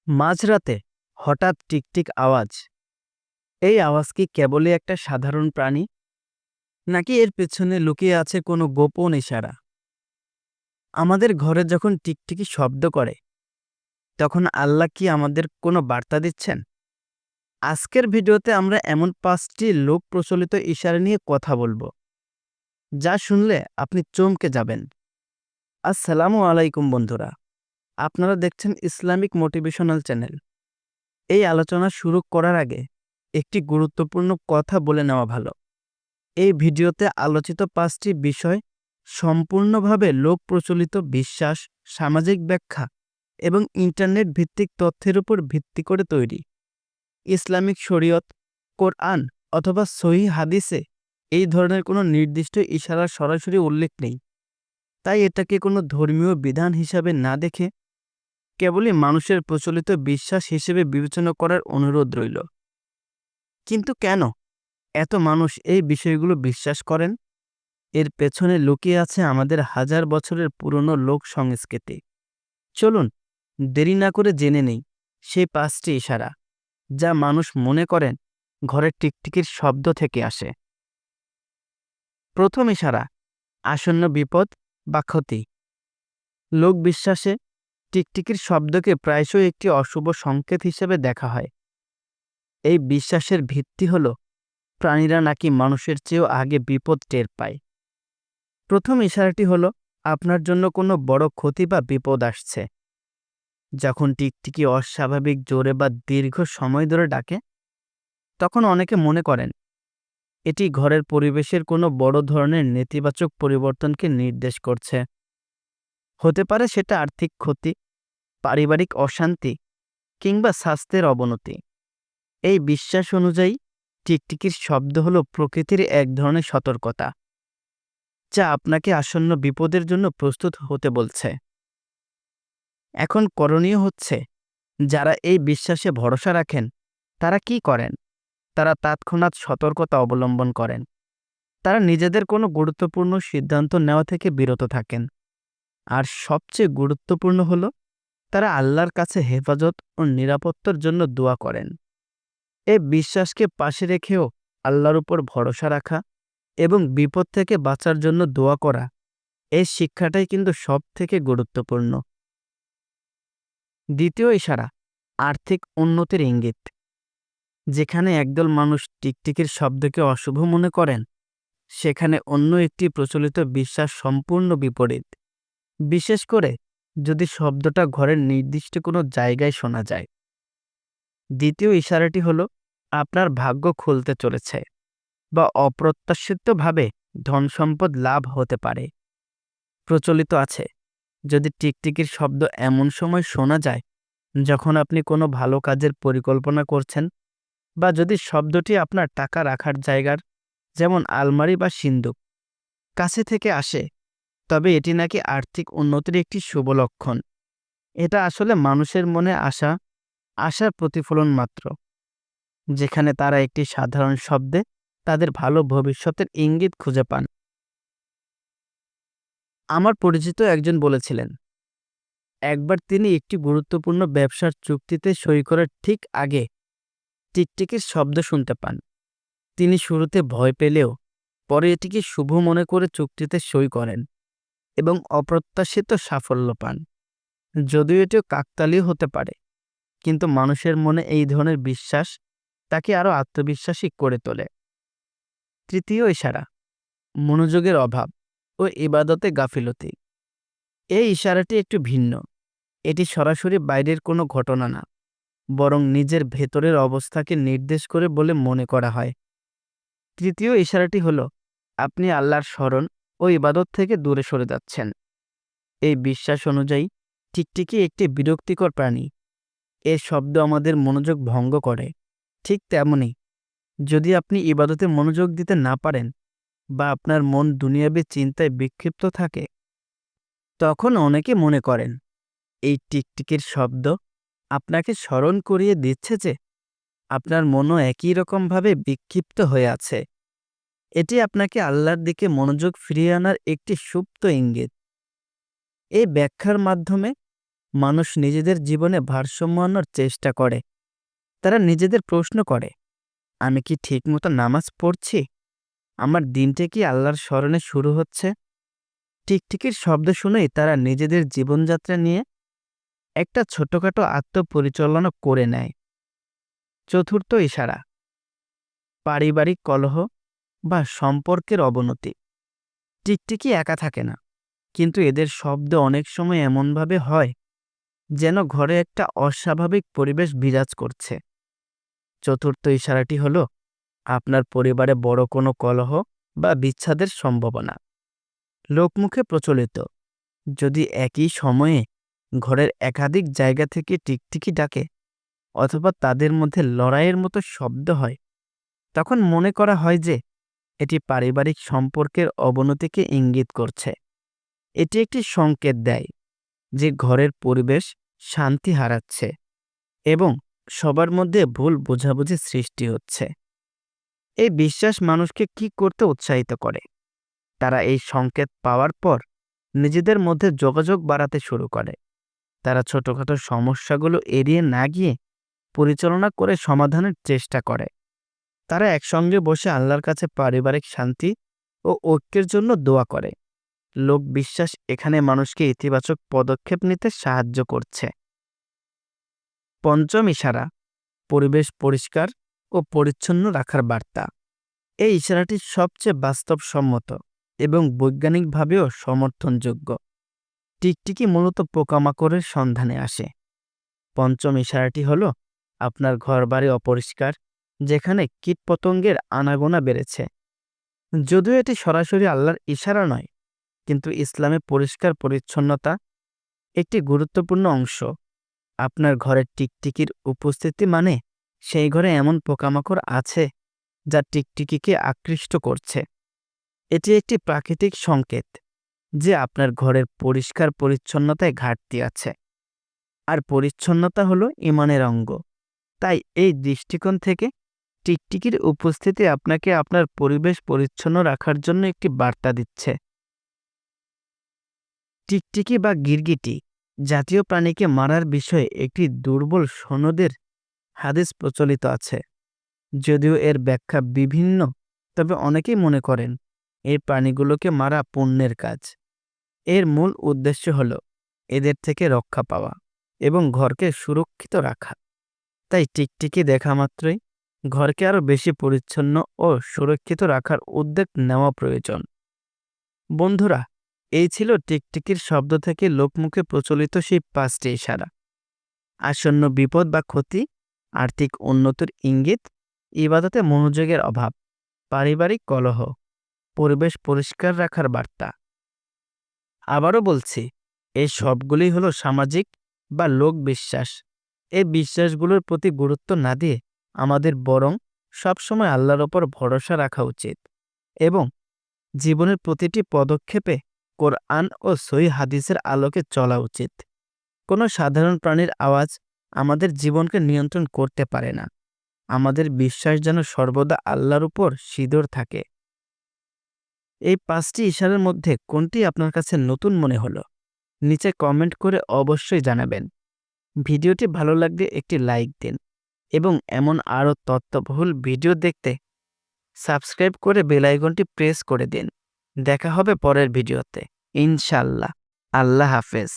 মাঝরাতে হঠাৎ টিকটিক আওয়াজ। এই আওয়াজ কি কেবলই একটা সাধারণ প্রাণী, নাকি এর পেছনে লুকিয়ে আছে কোনো গোপন ইশারা? আমাদের ঘরে যখন টিকটিকি শব্দ করে, তখন আল্লাহ কি আমাদের কোনো বার্তা দিচ্ছেন? আজকের ভিডিওতে আমরা এমন 5টি লোক প্রচলিত ইশারা নিয়ে কথা বলবো, যা শুনলে আপনি চমকে যাবেন। আসসালামু আলাইকুম বন্ধুরা, আপনারা দেখছেন ইসলামিক মোটিভেশনাল চ্যানেল। এই আলোচনা শুরু করার আগে একটি গুরুত্বপূর্ণ কথা বলে নেওয়া ভালো। এই ভিডিওতে আলোচিত 5টি বিষয় সম্পূর্ণভাবে লোক প্রচলিত বিশ্বাস, সামাজিক ব্যাখ্যা এবং ইন্টারনেট ভিত্তিক তথ্যের উপর ভিত্তি করে তৈরি। ইসলামিক শরীয়ত, কোরআন অথবা সহিহ হাদিসে এই ধরনের কোনো নির্দিষ্ট ইশারার সরাসরি উল্লেখ নেই। তাই এটাকে কোনো ধর্মীয় বিধান হিসাবে না দেখে কেবলই মানুষের প্রচলিত বিশ্বাস হিসেবে বিবেচনা করার অনুরোধ রইল। কিন্তু কেন এত মানুষ এই বিষয়গুলো বিশ্বাস করেন? এর পেছনে লুকিয়ে আছে আমাদের হাজার বছরের পুরনো লোক সংস্কৃতি। চলুন দেরি না করে জেনে নেই সেই 5টি ইশারা, যা মানুষ মনে করেন ঘরের টিকটিকির শব্দ থেকে আসে। প্রথম ইশারা, আসন্ন বিপদ বা ক্ষতি। লোক বিশ্বাসে টিকটিকির শব্দকে প্রায়শই একটি অশুভ সংকেত হিসেবে দেখা হয়। এই বিশ্বাসের ভিত্তি হল প্রাণীরা নাকি মানুষের চেয়েও আগে বিপদ টের পায়। প্রথম ইশারাটি হলো আপনার জন্য কোনো বড় ক্ষতি বা বিপদ আসছে। যখন টিকটিকি অস্বাভাবিক জোরে বা দীর্ঘ সময় ধরে ডাকে, তখন অনেকে মনে করেন এটি ঘরের পরিবেশের কোনো বড় ধরনের নেতিবাচক পরিবর্তনকে নির্দেশ করছে। হতে পারে সেটা আর্থিক ক্ষতি, পারিবারিক অশান্তি কিংবা স্বাস্থ্যের অবনতি। এই বিশ্বাস অনুযায়ী টিকটিকির শব্দ হলো প্রকৃতির এক ধরনের সতর্কতা, যা আপনাকে আসন্ন বিপদের জন্য প্রস্তুত হতে বলছে। এখন করণীয় হচ্ছে, যারা এই বিশ্বাসে ভরসা রাখেন তারা কি করেন? তারা তৎক্ষণাৎ সতর্কতা অবলম্বন করেন। তারা নিজেদের কোনো গুরুত্বপূর্ণ সিদ্ধান্ত নেওয়া থেকে বিরত থাকেন। আর সবচেয়ে গুরুত্বপূর্ণ হলো, তারা আল্লাহর কাছে হেফাজত ও নিরাপত্তার জন্য দোয়া করেন। এই বিশ্বাসকে পাশে রেখেও আল্লাহর উপর ভরসা রাখা এবং বিপদ থেকে বাঁচার জন্য দোয়া করা, এই শিক্ষাটাই কিন্তু সব থেকে গুরুত্বপূর্ণ। দ্বিতীয় ইশারা, আর্থিক উন্নতির ইঙ্গিত। যেখানে একদল মানুষ টিকটিকির শব্দকে অশুভ মনে করেন, সেখানে অন্য একটি প্রচলিত বিশ্বাস সম্পূর্ণ বিপরীত। বিশেষ করে যদি শব্দটা ঘরের নির্দিষ্ট কোনো জায়গায় শোনা যায়। দ্বিতীয় ইশারাটি হলো আপনার ভাগ্য খুলতে চলেছে বা অপ্রত্যাশিতভাবে ধন সম্পদ লাভ হতে পারে। প্রচলিত আছে, যদি টিকটিকির শব্দ এমন সময় শোনা যায় যখন আপনি কোনো ভালো কাজের পরিকল্পনা করছেন, বা যদি শব্দটি আপনার টাকা রাখার জায়গার, যেমন আলমারি বা সিন্দুক, কাছে থেকে আসে, তবে এটি নাকি আর্থিক উন্নতির একটি শুভ লক্ষণ। এটা আসলে মানুষের মনে আশার প্রতিফলন মাত্র, যেখানে তারা একটি সাধারণ শব্দে তাদের ভালো ভবিষ্যতের ইঙ্গিত খুঁজে পান। আমার পরিচিত একজন বলেছিলেন, একবার তিনি একটি গুরুত্বপূর্ণ ব্যবসার চুক্তিতে সই করার ঠিক আগে টিকটিকির শব্দ শুনতে পান। তিনি শুরুতে ভয় পেলেও পরে এটিকে শুভ মনে করে চুক্তিতে সই করেন এবং অপ্রত্যাশিত সাফল্য পান। যদিও এটিও কাকতালীয় হতে পারে, কিন্তু মানুষের মনে এই ধরনের বিশ্বাস তাকে আরও আত্মবিশ্বাসী করে তোলে। তৃতীয় ইশারা, মনোযোগের অভাব ও ইবাদতে গাফিলতি। এই ইশারাটি একটু ভিন্ন। এটি সরাসরি বাইরের কোনো ঘটনা না, বরং নিজের ভেতরের অবস্থাকে নির্দেশ করে বলে মনে করা হয়। তৃতীয় ইশারাটি হলো আপনি আল্লাহর স্মরণ ও ইবাদত থেকে দূরে সরে যাচ্ছেন। এই বিশ্বাস অনুযায়ী টিকটিকি একটি বিরক্তিকর প্রাণী। এর শব্দ আমাদের মনোযোগ ভঙ্গ করে। ঠিক তেমনি, যদি আপনি ইবাদতে মনোযোগ দিতে না পারেন বা আপনার মন দুনিয়াবী চিন্তায় বিক্ষিপ্ত থাকে, তখন অনেকে মনে করেন এই টিকটিকির শব্দ আপনাকে স্মরণ করিয়ে দিচ্ছে যে আপনার মনও একই রকমভাবে বিক্ষিপ্ত হয়ে আছে। এটি আপনাকে আল্লাহর দিকে মনোযোগ ফিরিয়ে আনার একটি সুপ্ত ইঙ্গিত। এই ব্যাখ্যার মাধ্যমে মানুষ নিজেদের জীবনে ভারসাম্য আনার চেষ্টা করে। তারা নিজেদের প্রশ্ন করে, আমি কি ঠিকমতো নামাজ পড়ছি? আমার দিনটা কি আল্লাহর স্মরণে শুরু হচ্ছে? টিকটিকির শব্দ শুনেই তারা নিজেদের জীবনযাত্রা নিয়ে একটা ছোটখাটো আত্মপরিচালনা করে নেয়। চতুর্থ ইশারা, পারিবারিক কলহ বা সম্পর্কের অবনতি। টিকটিকি একা থাকে না, কিন্তু এদের শব্দ অনেক সময় এমনভাবে হয় যেন ঘরে একটা অস্বাভাবিক পরিবেশ বিরাজ করছে। চতুর্থ ইশারাটি হলো আপনার পরিবারে বড় কোনো কলহ বা বিচ্ছেদের সম্ভাবনা। লোকমুখে প্রচলিত, যদি একই সময়ে ঘরের একাধিক জায়গা থেকে টিকটিকি ডাকে অথবা তাদের মধ্যে লড়াইয়ের মতো শব্দ হয়, তখন মনে করা হয় যে এটি পারিবারিক সম্পর্কের অবনতিকে ইঙ্গিত করছে। এটি একটি সংকেত দেয় যে ঘরের পরিবেশ শান্তি হারাচ্ছে এবং সবার মধ্যে ভুল বোঝাবুঝি সৃষ্টি হচ্ছে। এই বিশ্বাস মানুষকে কি করতে উৎসাহিত করে? তারা এই সংকেত পাওয়ার পর নিজেদের মধ্যে যোগাযোগ বাড়াতে শুরু করে। তারা ছোটখাটো সমস্যাগুলো এড়িয়ে না গিয়ে পরিচালনা করে সমাধানের চেষ্টা করে। তারা একসঙ্গে বসে আল্লাহর কাছে পারিবারিক শান্তি ও ঐক্যের জন্য দোয়া করে। লোক বিশ্বাস এখানে মানুষকে ইতিবাচক পদক্ষেপ নিতে সাহায্য করছে। পঞ্চম ইশারা, পরিবেশ পরিষ্কার ও পরিচ্ছন্ন রাখার বার্তা। এই ইশারাটি সবচেয়ে বাস্তবসম্মত এবং বৈজ্ঞানিকভাবেও সমর্থনযোগ্য। টিকটিকি মূলত পোকামাকড়ের সন্ধানে আসে। পঞ্চম ইশারাটি হল আপনার ঘরবাড়ি অপরিষ্কার, যেখানে কীটপতঙ্গের আনাগোনা বেড়েছে। যদিও এটি সরাসরি আল্লাহর ইশারা নয়, কিন্তু ইসলামে পরিষ্কার পরিচ্ছন্নতা একটি গুরুত্বপূর্ণ অংশ। আপনার ঘরের টিকটিকির উপস্থিতি মানে সেই ঘরে এমন পোকামাকড় আছে যা টিকটিকিকে আকৃষ্ট করছে। এটি একটি প্রাকৃতিক সংকেত যে আপনার ঘরের পরিষ্কার পরিচ্ছন্নতায় ঘাটতি আছে। আর পরিচ্ছন্নতা হলো ঈমানের অঙ্গ। তাই এই দৃষ্টিকোণ থেকে টিকটিকির উপস্থিতি আপনাকে আপনার পরিবেশ পরিচ্ছন্ন রাখার জন্য একটি বার্তা দিচ্ছে। টিকটিকি বা গিরগিটি জাতীয় প্রাণীকে মারার বিষয়ে একটি দুর্বল সনদের হাদিস প্রচলিত আছে। যদিও এর ব্যাখ্যা বিভিন্ন, তবে অনেকেই মনে করেন এই প্রাণীগুলোকে মারা পুণ্যের কাজ। এর মূল উদ্দেশ্য হল এদের থেকে রক্ষা পাওয়া এবং ঘরকে সুরক্ষিত রাখা। তাই টিকটিকি দেখা মাত্রই ঘরকে আরও বেশি পরিচ্ছন্ন ও সুরক্ষিত রাখার উদ্যোগ নেওয়া প্রয়োজন। বন্ধুরা, এই ছিল টিকটিকির শব্দ থেকে লোকমুখে প্রচলিত সেই 5টি ইশারা। আসন্ন বিপদ বা ক্ষতি, আর্থিক উন্নতির ইঙ্গিত, ইবাদতে মনোযোগের অভাব, পারিবারিক কলহ, পরিবেশ পরিষ্কার রাখার বার্তা। আবারও বলছি, এই সবগুলি হলো সামাজিক বা লোক বিশ্বাস। এই বিশ্বাসগুলোর প্রতি গুরুত্ব না দিয়ে আমাদের বরং সবসময় আল্লাহর ওপর ভরসা রাখা উচিত এবং জীবনের প্রতিটি পদক্ষেপে কোরআন ও সহিহ হাদিসের আলোকে চলা উচিত। কোনো সাধারণ প্রাণীর আওয়াজ আমাদের জীবনকে নিয়ন্ত্রণ করতে পারে না। আমাদের বিশ্বাস যেন সর্বদা আল্লাহর উপর সিঁদুর থাকে। এই 5টি ইশারার মধ্যে কোনটি আপনার কাছে নতুন মনে হলো? নিচে কমেন্ট করে অবশ্যই জানাবেন। ভিডিওটি ভালো লাগলে একটি লাইক দিন এবং এমন আরও তথ্যবহুল ভিডিও দেখতে সাবস্ক্রাইব করে বেল আইকনটি প্রেস করে দিন। দেখা হবে পরের ভিডিওতে ইনশাআল্লাহ। আল্লাহ হাফেজ।